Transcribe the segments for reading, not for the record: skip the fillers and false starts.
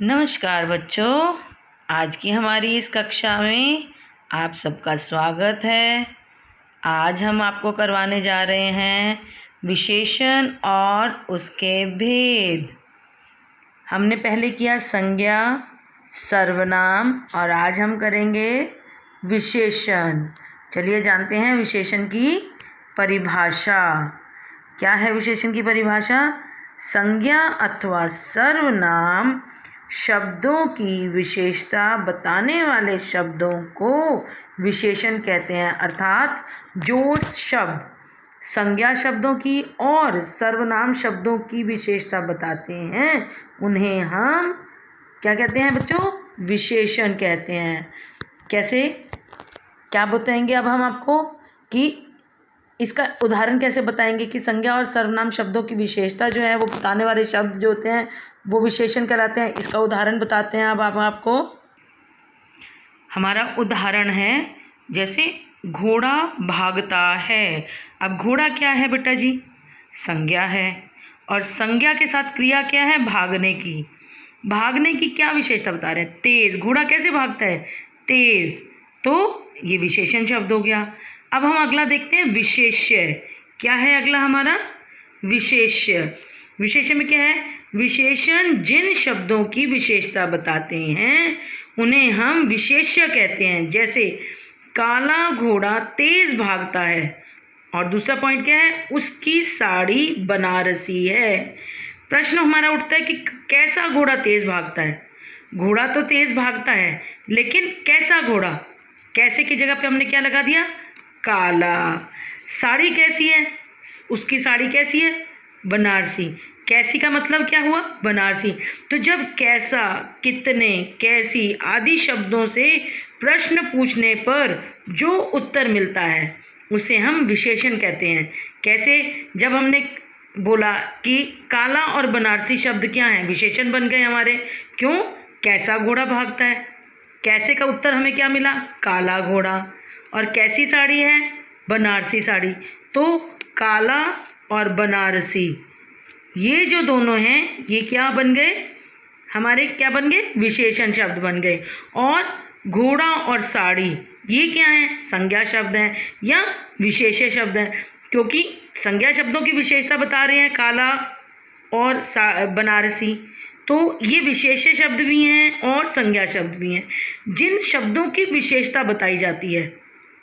नमस्कार बच्चों, आज की हमारी इस कक्षा में आप सबका स्वागत है। आज हम आपको करवाने जा रहे हैं विशेषण और उसके भेद। हमने पहले किया संज्ञा, सर्वनाम और आज हम करेंगे विशेषण। चलिए जानते हैं विशेषण की परिभाषा। क्या है विशेषण की परिभाषा? संज्ञा अथवा सर्वनाम शब्दों की विशेषता बताने वाले शब्दों को विशेषण कहते हैं। अर्थात जो शब्द संज्ञा शब्दों की और सर्वनाम शब्दों की विशेषता बताते हैं उन्हें हम क्या कहते हैं बच्चों? विशेषण कहते हैं। कैसे, क्या बताएंगे अब हम आपको कि इसका उदाहरण कैसे बताएंगे कि संज्ञा और सर्वनाम शब्दों की विशेषता जो है वो बताने वाले शब्द जो होते हैं वो विशेषण कहलाते हैं। इसका उदाहरण बताते हैं अब आपको। हमारा उदाहरण है जैसे घोड़ा भागता है। अब घोड़ा क्या है बेटा जी? संज्ञा है और संज्ञा के साथ क्रिया क्या है? भागने की। भागने की क्या विशेषता बता रहे हैं? तेज। घोड़ा कैसे भागता है? तेज। तो ये विशेषण शब्द हो गया। अब हम अगला देखते हैं विशेष्य। क्या है अगला हमारा? विशेष्य। विशेष्य में क्या है? विशेषण जिन शब्दों की विशेषता बताते हैं उन्हें हम विशेष्य कहते हैं। जैसे काला घोड़ा तेज भागता है और दूसरा पॉइंट क्या है? उसकी साड़ी बनारसी है। प्रश्न हमारा उठता है कि कैसा घोड़ा तेज भागता है? घोड़ा तो तेज भागता है लेकिन कैसा घोड़ा? कैसे की जगह पे हमने क्या लगा दिया? काला। साड़ी कैसी है? उसकी साड़ी कैसी है? बनारसी। कैसी का मतलब क्या हुआ? बनारसी। तो जब कैसा, कितने, कैसी आदि शब्दों से प्रश्न पूछने पर जो उत्तर मिलता है उसे हम विशेषण कहते हैं। कैसे? जब हमने बोला कि काला और बनारसी शब्द क्या हैं? विशेषण बन गए हमारे। क्यों? कैसा घोड़ा भागता है। कैसे का उत्तर हमें क्या मिला? काला घोड़ा। और कैसी साड़ी है? बनारसी साड़ी। तो काला और बनारसी ये जो दोनों हैं ये क्या बन गए? हमारे क्या बन गए? विशेषण शब्द बन गए। और घोड़ा और साड़ी ये क्या है? संज्ञा शब्द हैं या विशेष्य शब्द हैं, क्योंकि संज्ञा शब्दों की विशेषता बता रहे हैं काला और बनारसी। तो ये विशेष्य शब्द भी हैं और संज्ञा शब्द भी हैं। जिन शब्दों की विशेषता बताई जाती है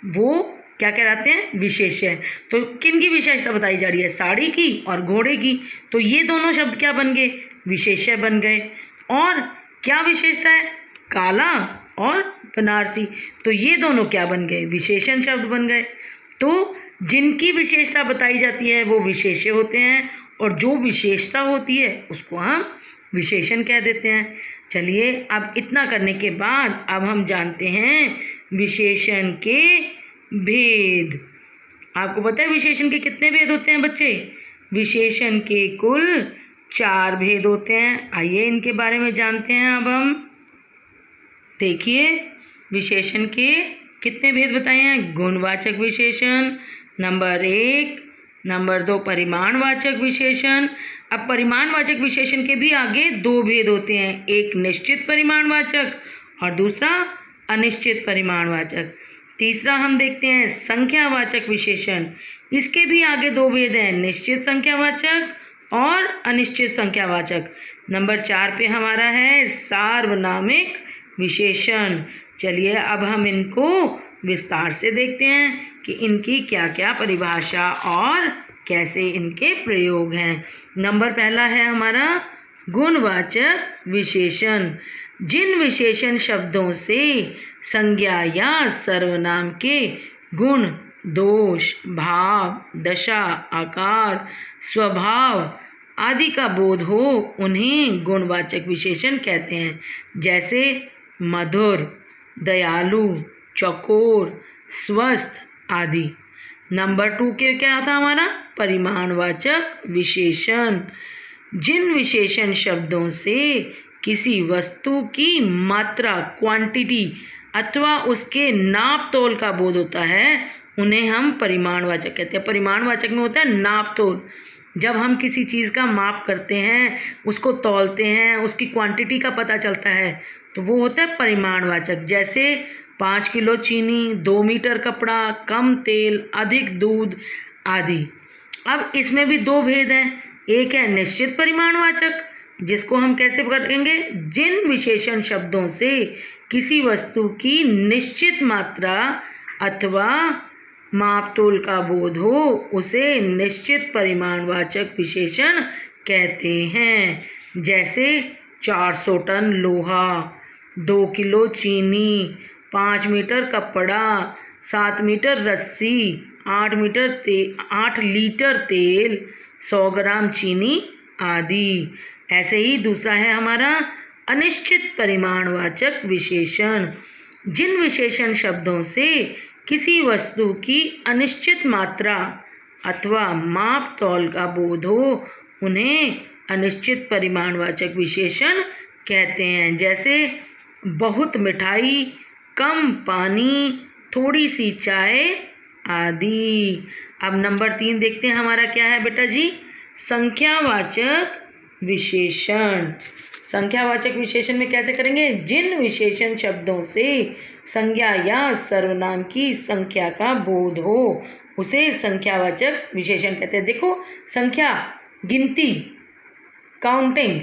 वो क्या कहलाते हैं? विशेष्य। तो किन की विशेषता बताई जा रही है? साड़ी की और घोड़े की। तो ये दोनों शब्द क्या बन गए? विशेष्य बन गए। और क्या विशेषता है? काला और बनारसी। तो ये दोनों क्या बन गए? विशेषण शब्द बन गए। तो जिनकी विशेषता बताई जाती है वो विशेष्य होते हैं और जो विशेषता होती है उसको हम विशेषण कह देते हैं। चलिए अब इतना करने के बाद अब हम जानते हैं विशेषण के भेद। आपको पता है विशेषण के कितने भेद होते हैं बच्चे? विशेषण के कुल 4 भेद होते हैं। आइए इनके बारे में जानते हैं अब हम। देखिए विशेषण के कितने भेद बताए हैं? गुणवाचक विशेषण नंबर 1, नंबर 2 परिमाणवाचक विशेषण। अब परिमाणवाचक विशेषण के भी आगे 2 भेद होते हैं, एक निश्चित परिमाणवाचक और दूसरा अनिश्चित परिमाणवाचक। तीसरा हम देखते हैं संख्यावाचक विशेषण। इसके भी आगे 2 भेद हैं, निश्चित संख्यावाचक और अनिश्चित संख्यावाचक। नंबर 4 पे हमारा है सार्वनामिक विशेषण। चलिए अब हम इनको विस्तार से देखते हैं कि इनकी क्या क्या परिभाषा और कैसे इनके प्रयोग हैं। नंबर पहला है हमारा गुणवाचक विशेषण। जिन विशेषण शब्दों से संज्ञा या सर्वनाम के गुण, दोष, भाव, दशा, आकार, स्वभाव आदि का बोध हो उन्हें गुणवाचक विशेषण कहते हैं। जैसे मधुर, दयालु, चौकोर, स्वस्थ आदि। नंबर 2 के क्या था हमारा? परिमाणवाचक विशेषण। जिन विशेषण शब्दों से किसी वस्तु की मात्रा, क्वांटिटी अथवा उसके नाप तोल का बोध होता है उन्हें हम परिमाणवाचक कहते हैं। परिमाणवाचक में होता है नाप तोल। जब हम किसी चीज़ का माप करते हैं, उसको तौलते हैं, उसकी क्वांटिटी का पता चलता है, तो वो होता है परिमाणवाचक। जैसे 5 किलो चीनी, 2 मीटर कपड़ा, कम तेल, अधिक दूध आदि। अब इसमें भी दो भेद हैं। एक है निश्चित परिमाणवाचक, जिसको हम कैसे करेंगे, जिन विशेषण शब्दों से किसी वस्तु की निश्चित मात्रा अथवा माप तोल का बोध हो, उसे निश्चित परिमाणवाचक विशेषण कहते हैं। जैसे 400 टन लोहा, 2 किलो चीनी, 5 मीटर कपड़ा, 7 मीटर रस्सी, 8 लीटर तेल, 100 ग्राम चीनी आदि। ऐसे ही दूसरा है हमारा अनिश्चित परिमाणवाचक विशेषण। जिन विशेषण शब्दों से किसी वस्तु की अनिश्चित मात्रा अथवा माप तौल का बोध हो, उन्हें अनिश्चित परिमाणवाचक विशेषण कहते हैं। जैसे बहुत मिठाई, कम पानी, थोड़ी सी चाय आदि। अब नंबर 3 देखते हैं हमारा क्या है बेटा जी, संख्यावाचक विशेषण। संख्यावाचक विशेषण में कैसे करेंगे, जिन विशेषण शब्दों से संज्ञा या सर्वनाम की संख्या का बोध हो, उसे संख्यावाचक विशेषण कहते हैं। देखो संख्या, गिनती, काउंटिंग,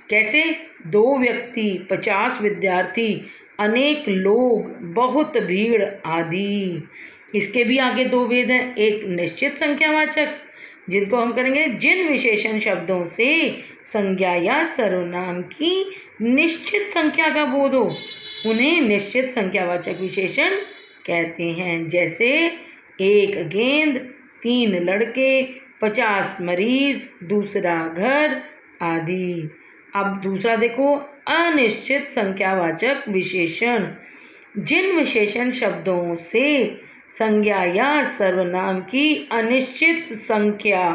कैसे 2 व्यक्ति, 50 विद्यार्थी, अनेक लोग, बहुत भीड़ आदि। इसके भी आगे दो भेद हैं। एक निश्चित संख्यावाचक, जिनको हम करेंगे जिन विशेषण शब्दों से संज्ञा या सर्वनाम की निश्चित संख्या का बोध हो, उन्हें निश्चित संख्यावाचक विशेषण कहते हैं। जैसे 1 गेंद, 3 लड़के, 50 मरीज, दूसरा घर आदि। अब दूसरा देखो, अनिश्चित संख्यावाचक विशेषण। जिन विशेषण शब्दों से संज्ञा या सर्वनाम की अनिश्चित संख्या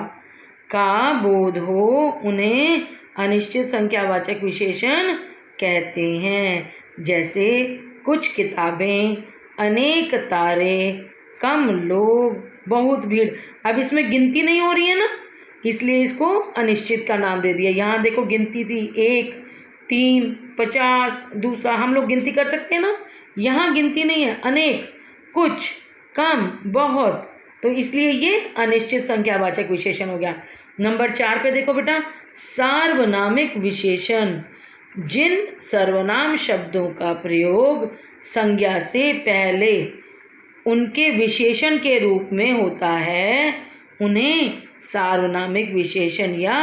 का बोध हो, उन्हें अनिश्चित संख्यावाचक विशेषण कहते हैं। जैसे कुछ किताबें, अनेक तारे, कम लोग, बहुत भीड़। अब इसमें गिनती नहीं हो रही है ना, इसलिए इसको अनिश्चित का नाम दे दिया। यहाँ देखो गिनती थी 1, 3, 50, दूसरा हम लोग गिनती कर सकते हैं ना, यहाँ गिनती नहीं है, अनेक, कुछ, कम, बहुत, तो इसलिए ये अनिश्चित संख्यावाचक विशेषण हो गया। नंबर 4 पे देखो बेटा, सार्वनामिक विशेषण। जिन सर्वनाम शब्दों का प्रयोग संज्ञा से पहले उनके विशेषण के रूप में होता है, उन्हें सार्वनामिक विशेषण या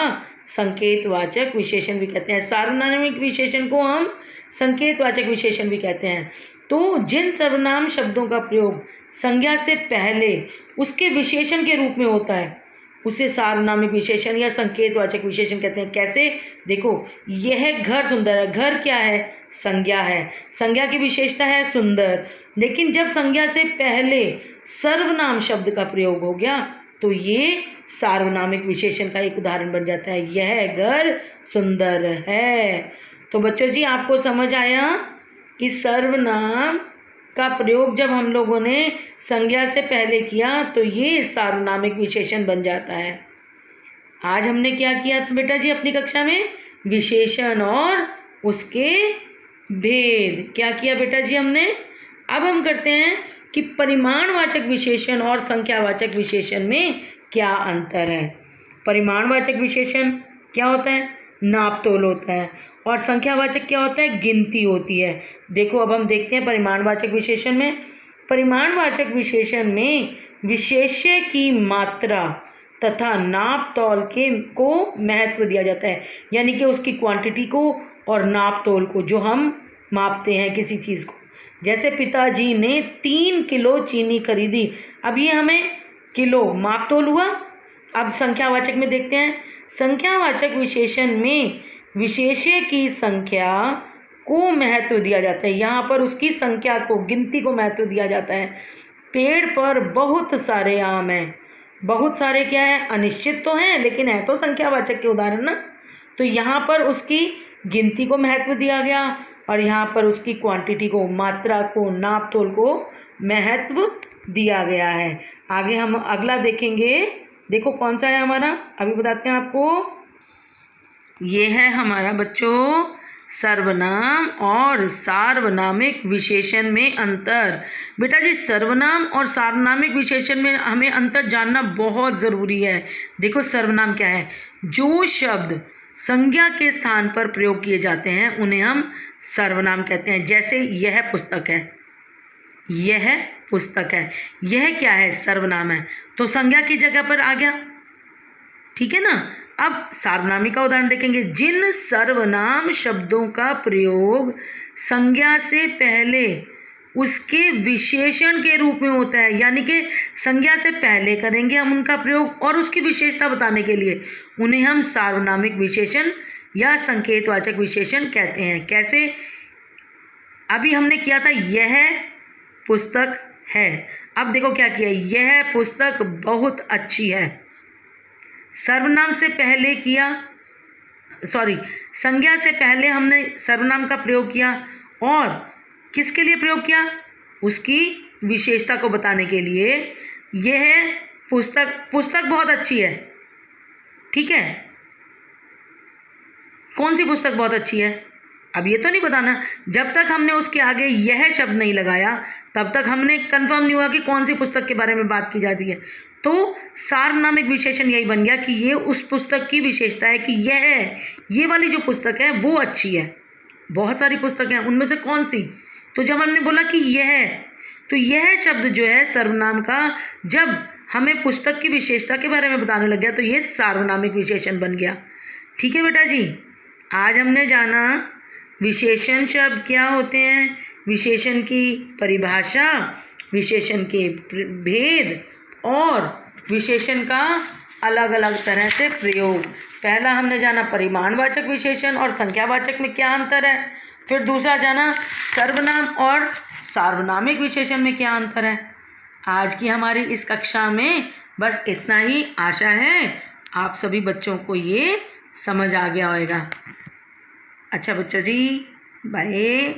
संकेतवाचक विशेषण भी कहते हैं। सार्वनामिक विशेषण को हम संकेतवाचक विशेषण भी कहते हैं। तो जिन सर्वनाम शब्दों का प्रयोग संज्ञा से पहले उसके विशेषण के रूप में होता है, उसे सार्वनामिक विशेषण या संकेतवाचक विशेषण कहते हैं। कैसे, देखो यह घर सुंदर है, घर क्या है, संज्ञा है, संज्ञा की विशेषता है सुंदर, लेकिन जब संज्ञा से पहले सर्वनाम शब्द का प्रयोग हो गया तो ये सार्वनामिक विशेषण का एक उदाहरण बन जाता है, यह घर सुंदर है। तो बच्चों जी आपको समझ आया कि सर्वनाम का प्रयोग जब हम लोगों ने संज्ञा से पहले किया तो ये सार्वनामिक विशेषण बन जाता है। आज हमने क्या किया था बेटा जी अपनी कक्षा में, विशेषण और उसके भेद क्या किया बेटा जी हमने। अब हम करते हैं कि परिमाणवाचक विशेषण और संख्यावाचक विशेषण में क्या अंतर है। परिमाणवाचक विशेषण क्या होता है, नाप तोल होता है, और संख्यावाचक क्या होता है, गिनती होती है। देखो अब हम देखते हैं परिमाणवाचक विशेषण में। परिमाणवाचक विशेषण में विशेष्य की मात्रा तथा नाप तौल को महत्व दिया जाता है, यानी कि उसकी क्वांटिटी को और नाप तौल को, जो हम मापते हैं किसी चीज़ को। जैसे पिताजी ने 3 किलो चीनी खरीदी, अब ये हमें किलो माप तौल हुआ। अब संख्यावाचक में देखते हैं, संख्यावाचक विशेषण में विशेष्य की संख्या को महत्व दिया जाता है, यहाँ पर उसकी संख्या को, गिनती को महत्व दिया जाता है। पेड़ पर बहुत सारे आम हैं, बहुत सारे क्या है, अनिश्चित तो हैं लेकिन है तो संख्यावाचक के उदाहरण ना, तो यहाँ पर उसकी गिनती को महत्व दिया गया और यहाँ पर उसकी क्वांटिटी को, मात्रा को, नाप तोल को महत्व दिया गया है। आगे हम अगला देखेंगे देखो कौन सा है हमारा, अभी बताते हैं आपको। ये है हमारा बच्चों सर्वनाम और सार्वनामिक विशेषण में अंतर। बेटा जी सर्वनाम और सार्वनामिक विशेषण में हमें अंतर जानना बहुत ज़रूरी है। देखो सर्वनाम क्या है, जो शब्द संज्ञा के स्थान पर प्रयोग किए जाते हैं उन्हें हम सर्वनाम कहते हैं। जैसे यह पुस्तक है, यह पुस्तक है, यह क्या है, सर्वनाम है, तो संज्ञा की जगह पर आ गया, ठीक है ना। अब सार्वनामिक का उदाहरण देखेंगे। जिन सर्वनाम शब्दों का प्रयोग संज्ञा से पहले उसके विशेषण के रूप में होता है, यानी कि संज्ञा से पहले करेंगे हम उनका प्रयोग और उसकी विशेषता बताने के लिए, उन्हें हम सार्वनामिक विशेषण या संकेतवाचक विशेषण कहते हैं। कैसे, अभी हमने किया था यह पुस्तक है, अब देखो क्या किया, यह पुस्तक बहुत अच्छी है। सर्वनाम से पहले किया, संज्ञा से पहले हमने सर्वनाम का प्रयोग किया और किसके लिए प्रयोग किया, उसकी विशेषता को बताने के लिए। यह पुस्तक बहुत अच्छी है, ठीक है। कौन सी पुस्तक बहुत अच्छी है, अब ये तो नहीं बताना, जब तक हमने उसके आगे यह शब्द नहीं लगाया तब तक हमने कंफर्म नहीं हुआ कि कौन सी पुस्तक के बारे में बात की जाती है। तो सार्वनामिक विशेषण यही बन गया कि ये उस पुस्तक की विशेषता है कि ये वाली जो पुस्तक है वो अच्छी है। बहुत सारी पुस्तकें हैं, उनमें से कौन सी, तो जब हमने बोला कि यह, तो यह शब्द जो है सर्वनाम का जब हमें पुस्तक की विशेषता के बारे में बताने लग गया तो ये सार्वनामिक विशेषण बन गया। ठीक है बेटा जी, आज हमने जाना विशेषण शब्द क्या होते हैं, विशेषण की परिभाषा, विशेषण के भेद और विशेषण का अलग अलग तरह से प्रयोग। पहला हमने जाना परिमाणवाचक विशेषण और संख्यावाचक में क्या अंतर है, फिर दूसरा जाना सर्वनाम और सार्वनामिक विशेषण में क्या अंतर है। आज की हमारी इस कक्षा में बस इतना ही। आशा है आप सभी बच्चों को ये समझ आ गया होगा। अच्छा बच्चों जी, बाय।